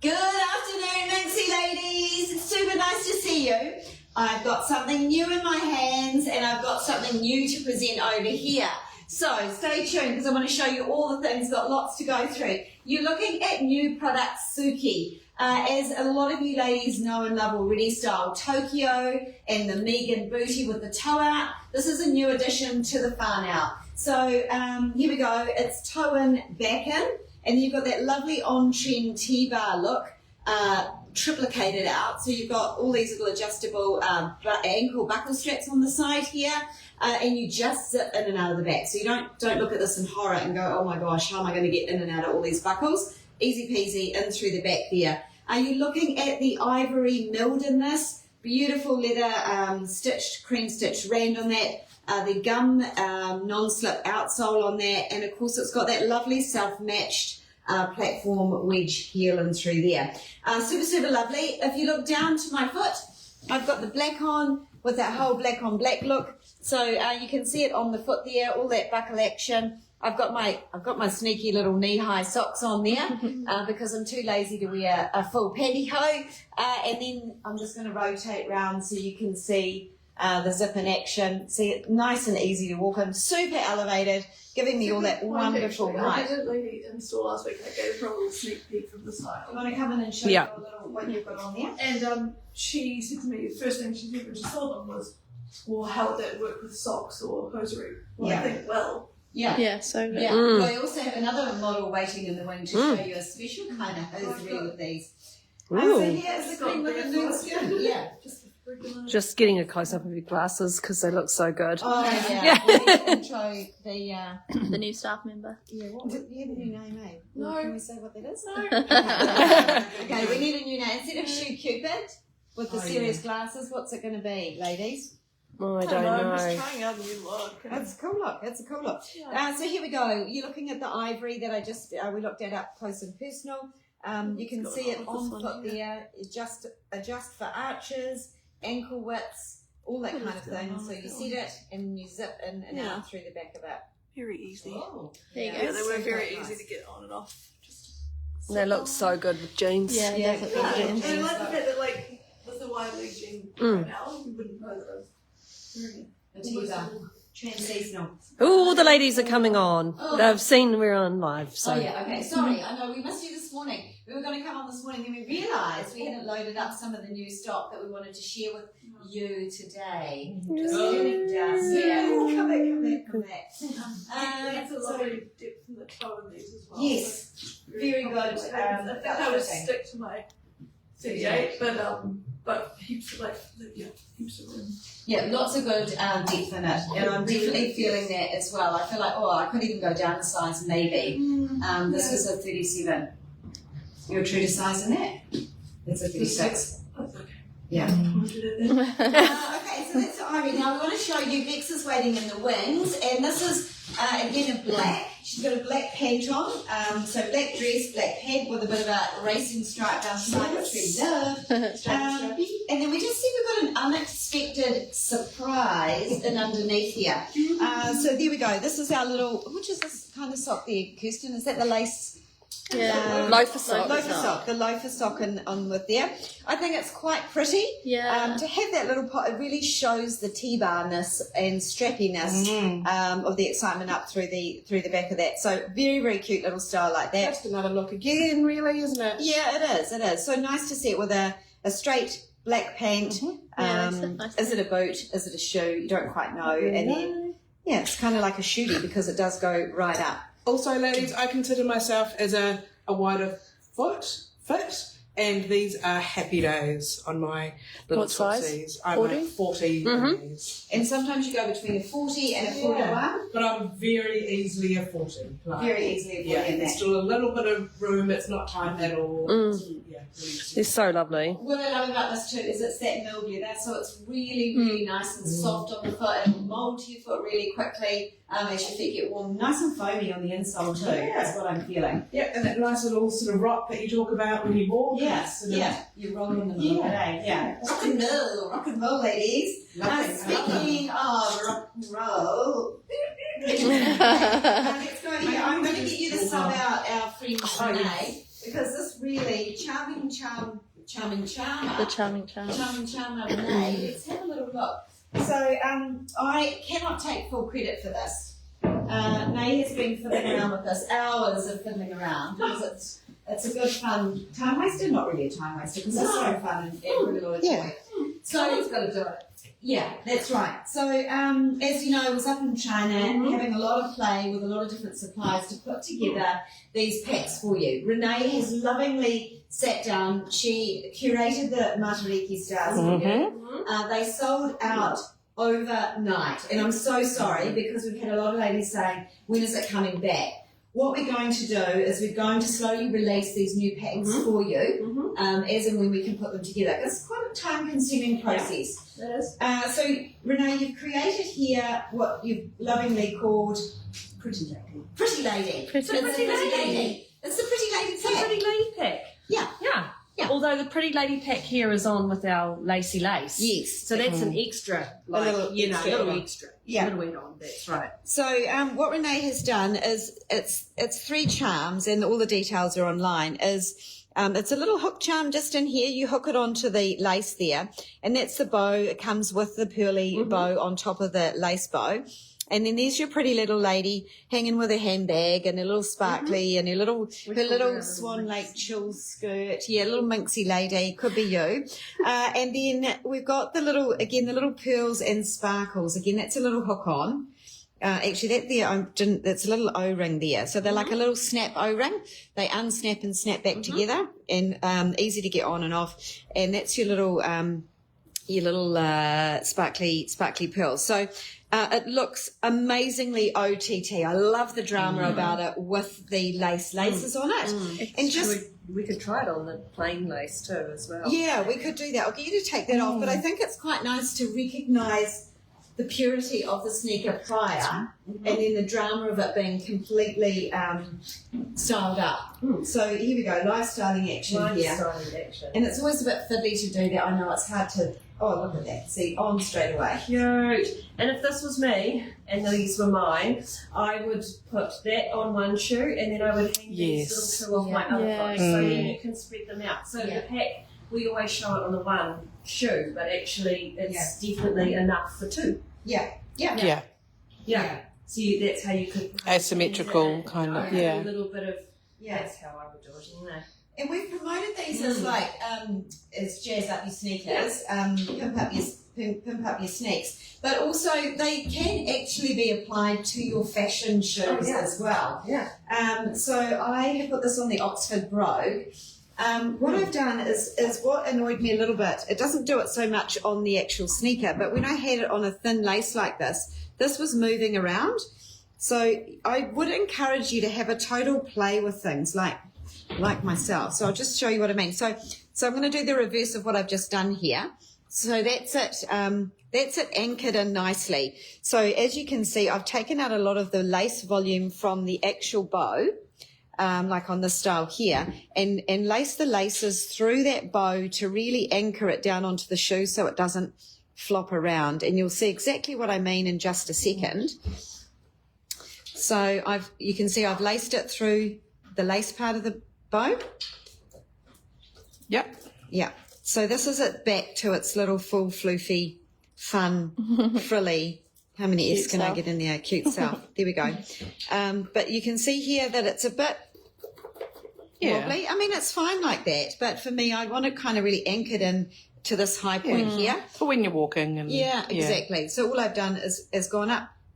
Good afternoon, Minxie ladies. It's super nice to see you. I've got something new in my hands and I've got something new to present over here. So stay tuned because I want to show you all the things, got lots to go through. You're looking at new product Suki. As a lot of you ladies know and love already, style Tokyo and the Megan booty with the toe out. This is a new addition to the fan out. So here we go. It's toe in, back in. And you've got that lovely on-trend T-bar look, triplicated out. So you've got all these little adjustable ankle buckle straps on the side here, and you just zip in and out of the back. So you don't look at this in horror and go, oh my gosh, how am I going to get in and out of all these buckles? Easy peasy, in through the back there. Are you looking at the ivory milled in this? Beautiful leather stitched, cream stitched rand on that. The gum non-slip outsole on that, and of course it's got that lovely self-matched platform wedge heel in through there. Super lovely. If you look down to my foot, I've got the black on with that whole black on black look, so you can see it on the foot there, all that buckle action. I've got my sneaky little knee-high socks on there because I'm too lazy to wear a full pantyhose, and then I'm just going to rotate round so you can see the zip in action. See it nice and easy to walk in, super elevated, giving me all that wonderful height. I did a lady in store last week. I gave her a little sneak peek from the side. You want to come in and show you a little what you've got on there? And she said to me, the first thing she said when she saw them was, well, how would that work with socks or hosiery? Well, I think, well. Yeah, so good. Yeah. Well, I also have another model waiting in the wing to show you a special kind of hosiery with these. So here's the green with the nude skin. Yeah. Just getting a close up of your glasses because they look so good. Oh yeah. We need to intro The new staff member. Yeah, what was the new name, eh? No. Can we say what that is? No. Okay, we need a new name. Instead of Shoe Cupid with the serious glasses, what's it going to be, ladies? Oh, I don't know. I'm just trying out a new look. That's a cool look. That's a cool look. Yeah. So here we go. You're looking at the ivory that I just we looked at up close and personal. You can see it on foot there. Adjust for arches, ankle widths, all that kind of thing. So you set it and you zip in and out through the back of it. Very easy. Oh, There you Yeah, go. they were very nice. easy to get on and off. They look so good with jeans. Yeah, Yeah, definitely. yeah. And I like the fact that, like, with the wide leg jean right now, you wouldn't know that I was wearing a T-bar. Trans-seasonal. Oh, the ladies are coming on. They've seen we're on live. So. Oh yeah, okay. Sorry, I know we missed you this morning. We were going to come on this morning, and we realised we hadn't loaded up some of the new stock that we wanted to share with you today. Just getting down. Yeah, come back. That's a lovely depth in the toe in these as well. Yes, very good. I think I would stick to my 38, but heaps of heaps of room. Yeah, lots of good depth in it, and I'm definitely feeling that as well. I feel like, I could even go down a size maybe. This was a 37. You're true to size in that? That's a 36. That's okay. Yeah. Okay, so that's Ivy. Now we want to show you Bex is waiting in the wings, and this is again a black. She's got a black pant on, so black dress, black pant with a bit of a racing stripe down the side, which we love. And then we just see we've got an unexpected surprise in underneath here. So there we go. This is our little, which is this kind of sock there, Kirsten? Is that the lace? Yeah. Loafer sock. Loafer sock, the loafer sock on with there. I think it's quite pretty. Yeah. To have that little pot, it really shows the T-barness and strappiness of the excitement up through the back of that. So very, very cute little style like that. Just another look again, really, isn't it? Yeah, it is. So nice to see it with a straight black pant. Yeah, that's nice. Is it a boot? Is it a shoe? You don't quite know. And then, it's kind of like a shootie because it does go right up. Also, ladies, I consider myself as a wider fit, and these are happy days on my little What size? tootsies. I'm 40? like 40 on these. And sometimes you go between a 40 and a 41. But I'm very easily a 40. Like, Very easily avoiding yeah, that. there's still a little bit of room. It's not tight at all. Yeah, really They're so lovely. What I love about this too is it's that milled leather, so it's really, really nice and soft on the foot and mould to your foot really quickly as your feet get warm. Nice and foamy on the insole too. Yeah. That's what I'm feeling. Yeah, and that nice little sort of rock that you talk about when you walk. Yes, Sort of- yeah. You're rolling in the middle of it, eh? Yeah. Rock and roll, ladies. Speaking of rock and roll. Let's go here. I'm going to get you to sub out our friend Renee because this this really charming charmer. The charming charm. Charming charmer Renee. Let's have a little look. So I cannot take full credit for this. Nay has been fiddling around with this, hours of fiddling around, because it's a good fun time waster, not really a time waster, because it's so fun and really a lot of joy. So Someone's got to do it. yeah, that's right. So as you know, I was up in China having a lot of play with a lot of different suppliers to put together these packs for you. Renee has lovingly sat down. She curated the Matariki Stars for you. They sold out overnight, and I'm so sorry because we've had a lot of ladies saying, when is it coming back? What we're going to do is we're going to slowly release these new packs for you, as and when we can put them together. It's quite a time-consuming process. It is. So, Renee, you've created here what you've lovingly called Pretty lady. Pretty Lady. Pretty It's the Pretty Lady. It's the Pretty Lady It's a pack. pretty lady pack. Yeah. Yeah. Yeah. Although the pretty lady pack here is on with our lacy lace. Yes. So that's an extra, like, little extra little add-on. extra. Yeah. Little add on, that's right. So what Renee has done is it's 3 charms, and all the details are online. It's a little hook charm just in here. You hook it onto the lace there, and that's the bow. It comes with the pearly bow on top of the lace bow. And then there's your pretty little lady hanging with her handbag and a little sparkly and her little Swan Lake chill skirt. Yeah, little minxy lady, could be you. And then we've got the little pearls and sparkles. Again, that's a little hook on. Actually, that's a little O-ring there. So they're like a little snap O-ring. They unsnap and snap back together, and easy to get on and off. And that's your little sparkly pearls. So it looks amazingly OTT. I love the drama about it with the laces on it. And just we could try it on the plain lace too as well. yeah, we could do that. I'll get you to take that off, but I think it's quite nice to recognise the purity of the sneaker prior, and then the drama of it being completely styled up. So here we go, lifestyling action here. Lifestyling action. And it's always a bit fiddly to do that. I know it's hard to, oh, look at that. See, on straight away. Cute. And if this was me and these were mine, I would put that on one shoe and then I would hang these little two off my other Yeah. foot, so then you can spread them out. So Yeah. the pack, we always show it on the one shoe, but actually it's definitely enough for 2. Yeah. Yeah. Yeah. So that's how you could Asymmetrical kind of, yeah. A little bit of, Yeah. that's how I would do it anyway. And we've promoted these as like, as jazz up your sneakers, pimp up your sneaks. But also they can actually be applied to your fashion shoes as well. Yeah. So I have put this on the Oxford Brogue. What I've done is what annoyed me a little bit. It doesn't do it so much on the actual sneaker, but when I had it on a thin lace like this was moving around. So I would encourage you to have a total play with things like myself. So I'll just show you what I mean. So I'm going to do the reverse of what I've just done here. So that's it. That's it anchored in nicely. So as you can see, I've taken out a lot of the lace volume from the actual bow. Like on this style here, and lace the laces through that bow to really anchor it down onto the shoe so it doesn't flop around. And you'll see exactly what I mean in just a second. So you can see I've laced it through the lace part of the bow. Yep. Yeah. So this is it back to its little full floofy, fun, frilly. How many F's can I get in there? Cute self. There we go. But you can see here that it's a bit wobbly. I mean, it's fine like that. But for me, I want it kind of really anchored in to this high point here. For when you're walking. And Yeah, exactly. So all I've done is gone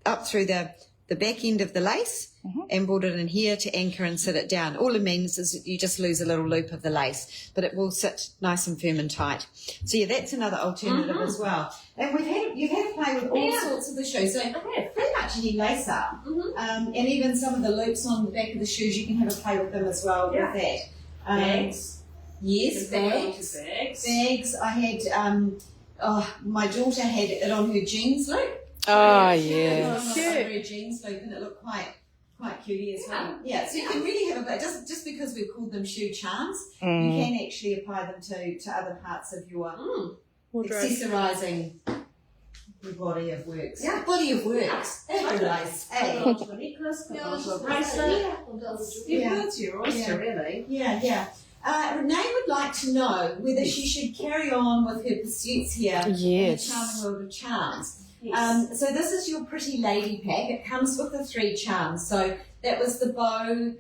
up through the back end of the lace and brought it in here to anchor and sit it down. All it means is you just lose a little loop of the lace, but it will sit nice and firm and tight. So yeah, that's another alternative as well. And you've had to play with all sorts of the shoes. So pretty much any lace up, and even some of the loops on the back of the shoes, you can have a play with them as well with that. Bags. Yes, bags. Bags. I had my daughter had it on her jeans loop. Oh, yeah. Her jeans loop, and it looked quite cutie as well. Yeah, so you can really have a just because we've called them shoe charms, you can actually apply them to other parts of your accessorising your body of works. Yeah. Body of works. Nice. Hey. Onto a necklace, onto a bracelet. You've got your oyster, really. Yeah. Renee would like to know whether she should carry on with her pursuits here in the Charming World of Charms. Yes. So this is your Pretty Lady pack. It comes with the 3 charms. So that was the bow,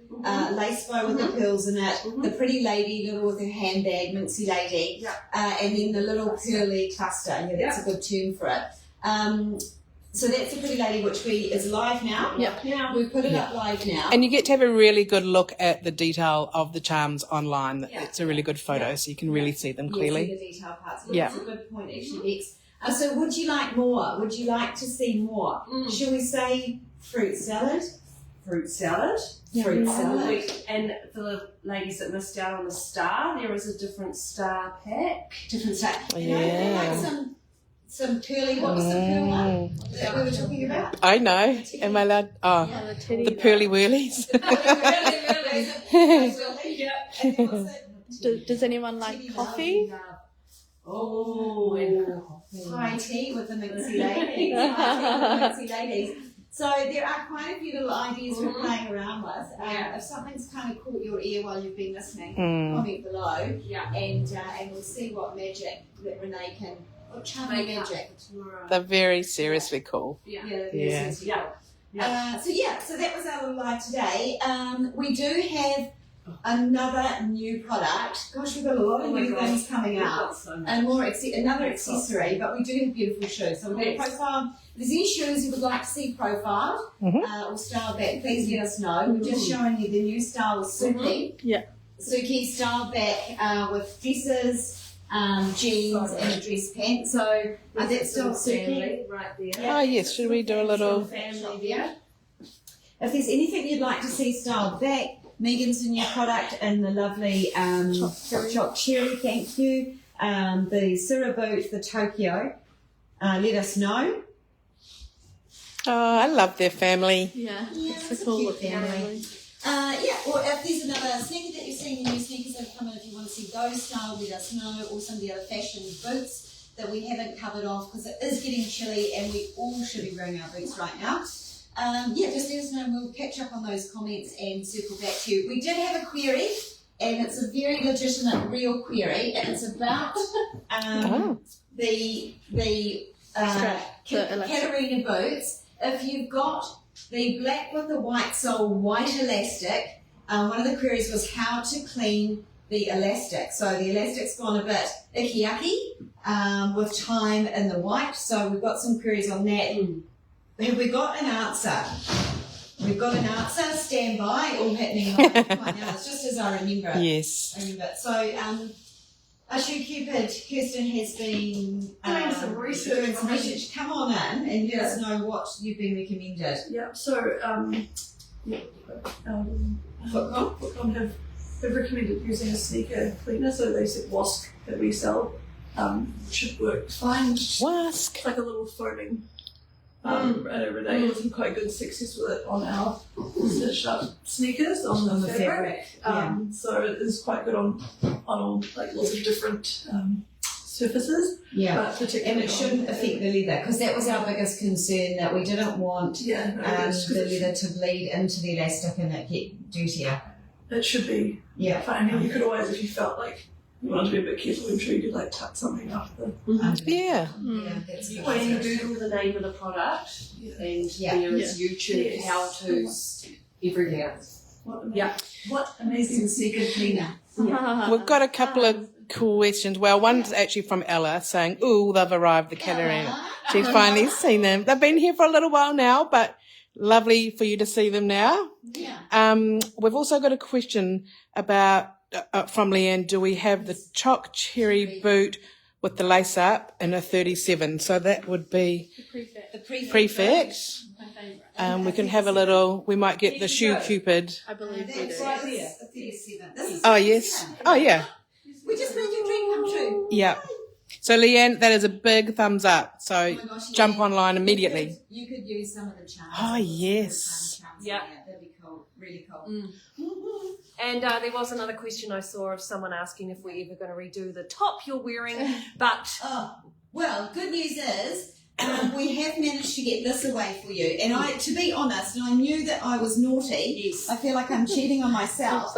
lace bow with the pearls in it, the Pretty Lady little with her handbag, Mincy Lady, and then the little pearly cluster. Yeah, that's a good term for it. So that's the Pretty Lady, which is live now. Yeah. We've put it up live now. And you get to have a really good look at the detail of the charms online. It's a really good photo, so you can really see them clearly. See the detail parts. Yeah. That's a good point, actually, Bex. So would you like more? Would you like to see more? Shall we say fruit salad? Fruit salad? Fruit salad. And for the ladies that missed out on the star, there is a different star pack. Different star. Like some pearly, what was the pearl one that we were talking about? I know. Am I allowed? Oh, the pearly whirlies. Does anyone like coffee? Oh, high tea with the Mincy Ladies. Mincy Ladies. So there are quite a few little ideas we're playing around with. If something's kind of caught your ear while you've been listening, comment below, and we'll see what magic that Renee can. What charming magic. They're very seriously cool. So that was our little live today. We do have another new product. Gosh, we've got a lot of new things coming out, and another accessory. But we do have beautiful shoes. So we've got profile. If there's any shoes you would like to see profiled or styled back, please let us know. We're just showing you the new style with Suki. Suki styled back with dresses. Jeans and a dress pant. So that's still Suki right there. Oh yes, should we do a little family there? If there's anything you'd like to see styled back, Megan's new product in the lovely choc cherry, thank you. The Sura boot, the Tokyo. Let us know. Oh, I love their family. It's a cool family. Or if there's another sneaker that you're seeing, the new sneakers that have come in, if you want to see those style, let us know, or some of the other fashion boots that we haven't covered off, because it is getting chilly and we all should be wearing our boots right now. Just let us know and we'll catch up on those comments and circle back to you. We did have a query, and it's a very legitimate, real query, and it's about the Katarina boots. If you've got the black with the white sole, white elastic, one of the queries was how to clean the elastic. So the elastic's gone a bit icky with time in the white. So we've got some queries on that. Have we got an answer? We've got an answer. Stand by. All happening right now. It's just as I remember it. Yes. So Usher Cupid, Kirsten has been doing some research. Come on in and let us know what you've been recommended. Footcom have recommended using a sneaker cleaner, so they said Wask that we sell should work fine. Wask. It's like a little foaming. And Renee had some quite good success with it on our stitched up sneakers on the fabric. So it is quite good on all like lots of different surfaces. But And it shouldn't affect the leather, because that was our biggest concern, that we didn't want the leather to bleed into the elastic and it get dirtier. It should be fine. I mean, you could always, if you felt like you wanted to be a bit careful, I'm sure you could like tuck something up the. That's good. When you Google the name of the product, and there is YouTube how-tos everywhere. What amazing sneaker cleaner. We've got a couple of questions. Well, one's actually from Ella saying, ooh, they've arrived, the Katarina. She's finally seen them. They've been here for a little while now, but lovely for you to see them now. We've also got a question about from Leanne, do we have the choc cherry boot with the lace up in a 37? So that would be The prefect. We can have a little, we might get the shoe cupid. I believe we That's do. right, this is the 37. Oh, yes. Oh, yeah. We just made your dream come true. Yeah. So, Leanne, that is a big thumbs up. So, Oh my gosh, jump yeah. online immediately. You could use some of the charms. Oh, yes. That'd be cool. Really cool. And there was another question I saw of someone asking if we're ever going to redo the top you're wearing, but Well, good news is we have managed to get this away for you. And to be honest, and I knew that I was naughty. Yes. I feel like I'm cheating on myself.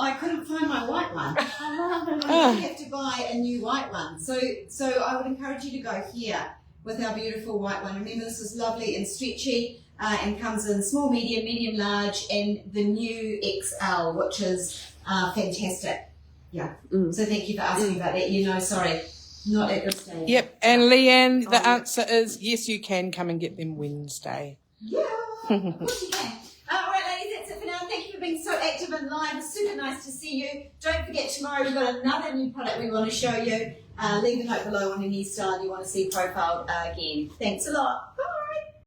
I I couldn't find my white one. Ah. You have to buy a new white one. So I would encourage you to go here with our beautiful white one. Remember, this is lovely and stretchy and comes in small, medium, medium, large, and the new XL, which is fantastic. Yeah. So thank you for asking about that. Sorry, not at this stage. Yep. And Leanne, the answer is yes, you can come and get them Wednesday. Yeah, of course you can. All right, ladies, that's it for now. Thank you for being so active and live. It's super nice to see you. Don't forget, tomorrow we've got another new product we want to show you. Leave a note below on any style you want to see profiled again. Thanks a lot. Bye.